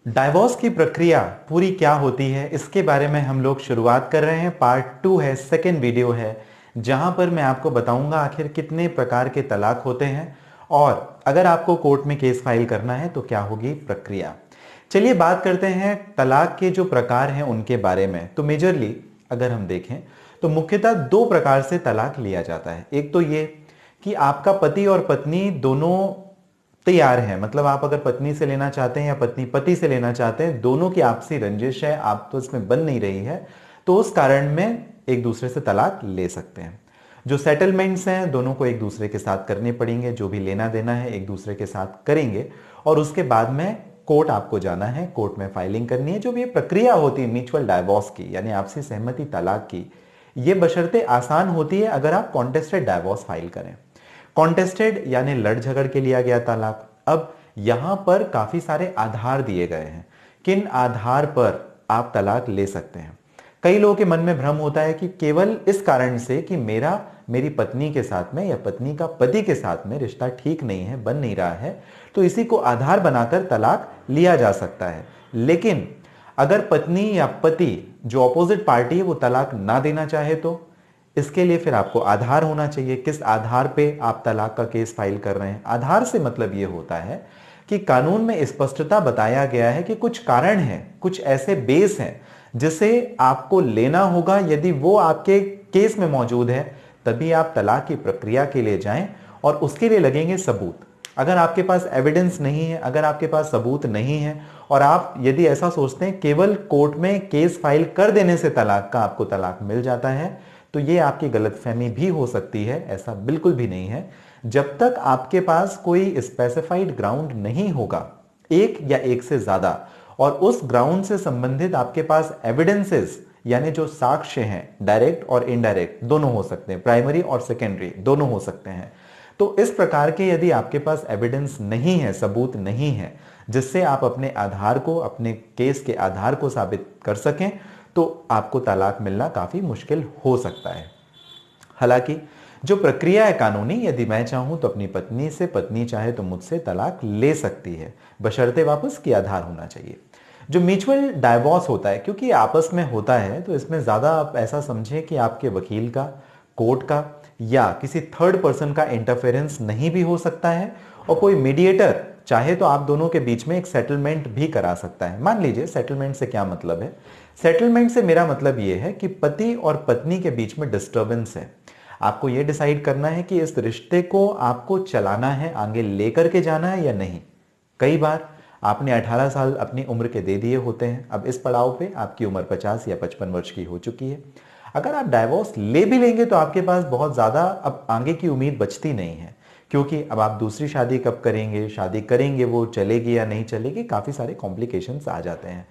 Divorce की प्रक्रिया पूरी क्या होती है, इसके बारे में हम लोग शुरुआत कर रहे हैं। पार्ट 2 है, सेकेंड वीडियो है, जहां पर मैं आपको बताऊंगा आखिर कितने प्रकार के तलाक होते हैं और अगर आपको कोर्ट में केस फाइल करना है तो क्या होगी प्रक्रिया। चलिए बात करते हैं तलाक के जो प्रकार हैं उनके बारे में। तो मेजरली अगर हम देखें तो मुख्यतः दो प्रकार से तलाक लिया जाता है। एक तो ये कि आपका पति और पत्नी दोनों तैयार हैं, मतलब आप अगर पत्नी से लेना चाहते हैं या पत्नी पति से लेना चाहते हैं, दोनों की आपसी रंजिश है, आप तो इसमें बन नहीं रही है, तो उस कारण में एक दूसरे से तलाक ले सकते हैं। जो सेटलमेंट्स हैं दोनों को एक दूसरे के साथ करने पड़ेंगे, जो भी लेना देना है एक दूसरे के साथ करेंगे और उसके बाद में कोर्ट आपको जाना है, कोर्ट में फाइलिंग करनी है। जो भी प्रक्रिया होती है म्यूचुअल डाइवोर्स की यानी आपसी सहमति तलाक की, ये बशर्ते आसान होती है अगर आप कॉन्टेस्टेड डाइवोर्स फाइल करें। कॉन्टेस्टेड यानी लड़ झगड़ के लिया गया तलाक। अब यहां पर काफी सारे आधार दिए गए हैं, किन आधार पर आप तलाक ले सकते हैं। कई लोगों के मन में भ्रम होता है कि केवल इस कारण से कि मेरी पत्नी के साथ में या पत्नी का पति के साथ में रिश्ता ठीक नहीं है, बन नहीं रहा है, तो इसी को आधार बनाकर तलाक लिया जा सकता है। लेकिन अगर पत्नी या पति जो अपोजिट पार्टी है वो तलाक ना देना चाहे तो इसके लिए फिर आपको आधार होना चाहिए। किस आधार पे आप तलाक का केस फाइल कर रहे हैं। आधार से मतलब यह होता है कि कानून में स्पष्टता बताया गया है कि कुछ कारण हैं, कुछ ऐसे बेस हैं जिसे आपको लेना होगा। यदि वो आपके केस में मौजूद है तभी आप तलाक की प्रक्रिया के लिए जाएं और उसके लिए लगेंगे सबूत। अगर आपके पास एविडेंस नहीं है, अगर आपके पास सबूत नहीं है और आप यदि ऐसा सोचते हैं केवल कोर्ट में केस फाइल कर देने से तलाक का आपको तलाक मिल जाता है, तो ये आपकी गलतफहमी भी हो सकती है। ऐसा बिल्कुल भी नहीं है। जब तक आपके पास कोई स्पेसिफाइड ग्राउंड नहीं होगा, एक या एक से ज्यादा, और उस ग्राउंड से संबंधित आपके पास एविडेंसेस यानी जो साक्ष्य हैं, डायरेक्ट और इनडायरेक्ट दोनों हो सकते हैं, प्राइमरी और सेकेंडरी दोनों हो सकते हैं। तो इस प्रकार के यदि आपके पास एविडेंस नहीं है, सबूत नहीं है, जिससे आप अपने आधार को, अपने केस के आधार को साबित कर सकें, तो आपको तलाक मिलना काफी मुश्किल हो सकता है। हालांकि जो प्रक्रिया है कानूनी, यदि मैं चाहूं तो अपनी पत्नी से, पत्नी चाहे तो मुझसे तलाक ले सकती है, बशर्ते वापस की आधार होना चाहिए। जो म्यूचुअल डाइवोर्स होता है, क्योंकि आपस में होता है, तो इसमें ज्यादा आप ऐसा समझें कि आपके वकील का, कोर्ट का या किसी थर्ड पर्सन का इंटरफेरेंस नहीं भी हो सकता है और कोई मीडिएटर चाहे तो आप दोनों के बीच में एक सेटलमेंट भी करा सकता है। मान लीजिए, सेटलमेंट से क्या मतलब है? सेटलमेंट से मेरा मतलब यह है कि पति और पत्नी के बीच में डिस्टर्बेंस है। आपको यह डिसाइड करना है कि इस रिश्ते को आपको चलाना है, आगे लेकर के जाना है या नहीं। कई बार आपने 18 साल अपनी उम्र के दे दिए होते हैं, अब इस पड़ाव पे आपकी उम्र 50 या 55 वर्ष की हो चुकी है। अगर आप डाइवोर्स ले भी लेंगे तो आपके पास बहुत ज्यादा अब आगे की उम्मीद बचती नहीं है, क्योंकि अब आप दूसरी शादी कब करेंगे, शादी करेंगे वो चलेगी या नहीं चलेगी, काफी सारे कॉम्प्लिकेशंस आ जाते हैं।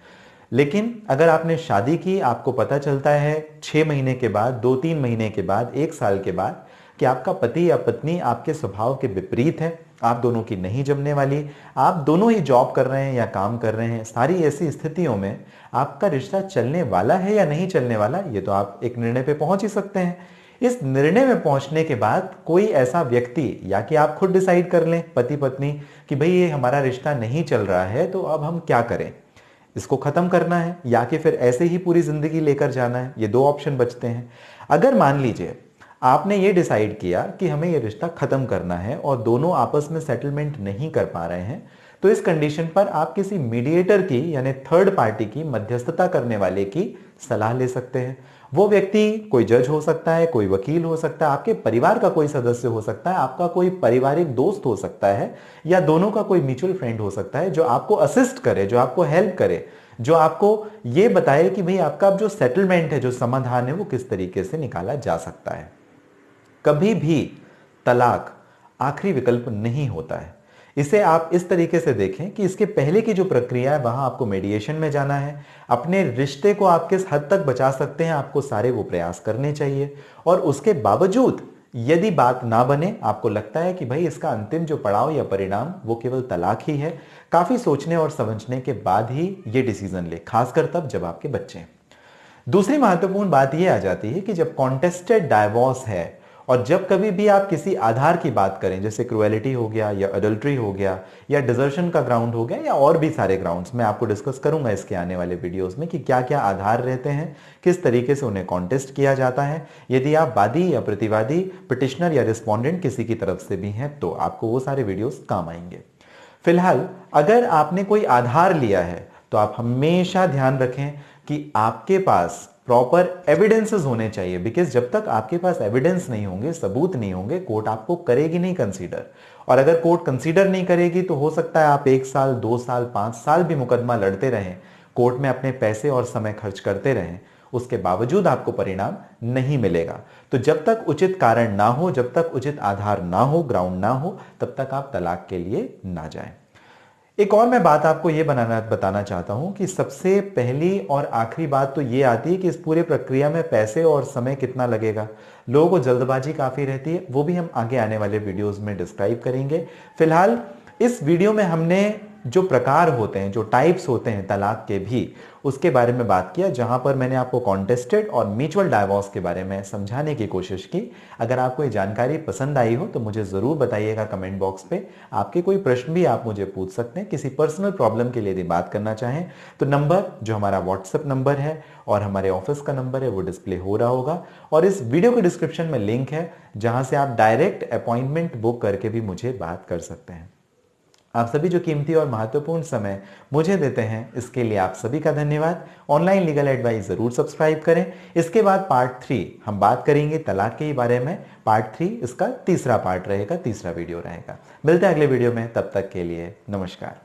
लेकिन अगर आपने शादी की, आपको पता चलता है 6 महीने के बाद, 2-3 महीने के बाद, 1 साल के बाद कि आपका पति या पत्नी आपके स्वभाव के विपरीत है, आप दोनों की नहीं जमने वाली, आप दोनों ही जॉब कर रहे हैं या काम कर रहे हैं, सारी ऐसी स्थितियों में आपका रिश्ता चलने वाला है या नहीं चलने वाला, ये तो आप एक निर्णय पे पहुंच ही सकते हैं। इस निर्णय में पहुंचने के बाद कोई ऐसा व्यक्ति, या कि आप खुद डिसाइड कर लें पति पत्नी कि भाई ये हमारा रिश्ता नहीं चल रहा है, तो अब हम क्या करें, इसको खत्म करना है या कि फिर ऐसे ही पूरी जिंदगी लेकर जाना है, ये दो ऑप्शन बचते हैं। अगर मान लीजिए आपने ये डिसाइड किया कि हमें ये रिश्ता खत्म करना है और दोनों आपस में सेटलमेंट नहीं कर पा रहे हैं, तो इस कंडीशन पर आप किसी मीडिएटर की यानी थर्ड पार्टी की, मध्यस्थता करने वाले की सलाह ले सकते हैं। वो व्यक्ति कोई जज हो सकता है, कोई वकील हो सकता है, आपके परिवार का कोई सदस्य हो सकता है, आपका कोई पारिवारिक दोस्त हो सकता है, या दोनों का कोई म्यूचुअल फ्रेंड हो सकता है जो आपको असिस्ट करे, जो आपको हेल्प करे, जो आपको ये बताए कि भाई आपका जो सेटलमेंट है, जो समाधान है, वो किस तरीके से निकाला जा सकता है। कभी भी तलाक आखिरी विकल्प नहीं होता है। इसे आप इस तरीके से देखें कि इसके पहले की जो प्रक्रिया है वहां आपको मेडिएशन में जाना है। अपने रिश्ते को आप किस हद तक बचा सकते हैं, आपको सारे वो प्रयास करने चाहिए। और उसके बावजूद यदि बात ना बने, आपको लगता है कि भाई इसका अंतिम जो पड़ाव या परिणाम वो केवल तलाक ही है, काफी सोचने और समझने के बाद ही ये डिसीजन ले, खासकर तब जब आपके बच्चे हैं। दूसरी महत्वपूर्ण बात यह आ जाती है कि जब कॉन्टेस्टेड डाइवोर्स है और जब कभी भी आप किसी आधार की बात करें, जैसे क्रुएलिटी हो गया या अडल्ट्री हो गया या डिजर्शन का ग्राउंड हो गया या और भी सारे ग्राउंड्स, मैं आपको डिस्कस करूंगा इसके आने वाले वीडियोस में कि क्या क्या आधार रहते हैं, किस तरीके से उन्हें कॉन्टेस्ट किया जाता है। यदि आप वादी या प्रतिवादी, पिटिशनर या रिस्पॉन्डेंट किसी की तरफ से भी हैं तो आपको वो सारे वीडियोस काम आएंगे। फिलहाल अगर आपने कोई आधार लिया है तो आप हमेशा ध्यान रखें कि आपके पास प्रॉपर एविडेंसेस होने चाहिए, बिकॉज जब तक आपके पास एविडेंस नहीं होंगे, सबूत नहीं होंगे, कोर्ट आपको करेगी नहीं कंसीडर। और अगर कोर्ट कंसीडर नहीं करेगी तो हो सकता है आप 1 साल, 2 साल, 5 साल भी मुकदमा लड़ते रहें, कोर्ट में अपने पैसे और समय खर्च करते रहें, उसके बावजूद आपको परिणाम नहीं मिलेगा। तो जब तक उचित कारण ना हो, जब तक उचित आधार ना हो, ग्राउंड ना हो, तब तक आप तलाक के लिए ना जाएं। एक और मैं बात आपको ये बताना चाहता हूं कि सबसे पहली और आखिरी बात तो ये आती है कि इस पूरे प्रक्रिया में पैसे और समय कितना लगेगा। लोगों को जल्दबाजी काफी रहती है, वो भी हम आगे आने वाले वीडियोस में डिस्क्राइब करेंगे। फिलहाल इस वीडियो में हमने जो प्रकार होते हैं, जो टाइप्स होते हैं तलाक के भी, उसके बारे में बात किया, जहां पर मैंने आपको कॉन्टेस्टेड और म्यूचुअल डाइवोर्स के बारे में समझाने की कोशिश की। अगर आपको ये जानकारी पसंद आई हो तो मुझे जरूर बताइएगा कमेंट बॉक्स पे। आपके कोई प्रश्न भी आप मुझे पूछ सकते हैं, किसी पर्सनल प्रॉब्लम के लिए यदि बात करना चाहें तो नंबर जो हमारा व्हाट्सएप नंबर है और हमारे ऑफिस का नंबर है वो डिस्प्ले हो रहा होगा, और इस वीडियो के डिस्क्रिप्शन में लिंक है जहां से आप डायरेक्ट अपॉइंटमेंट बुक करके भी मुझे बात कर सकते हैं। आप सभी जो कीमती और महत्वपूर्ण समय मुझे देते हैं, इसके लिए आप सभी का धन्यवाद। ऑनलाइन लीगल एडवाइस जरूर सब्सक्राइब करें। इसके बाद पार्ट 3 हम बात करेंगे तलाक के बारे में। पार्ट 3 इसका तीसरा पार्ट रहेगा, तीसरा वीडियो रहेगा। मिलते हैं अगले वीडियो में, तब तक के लिए नमस्कार।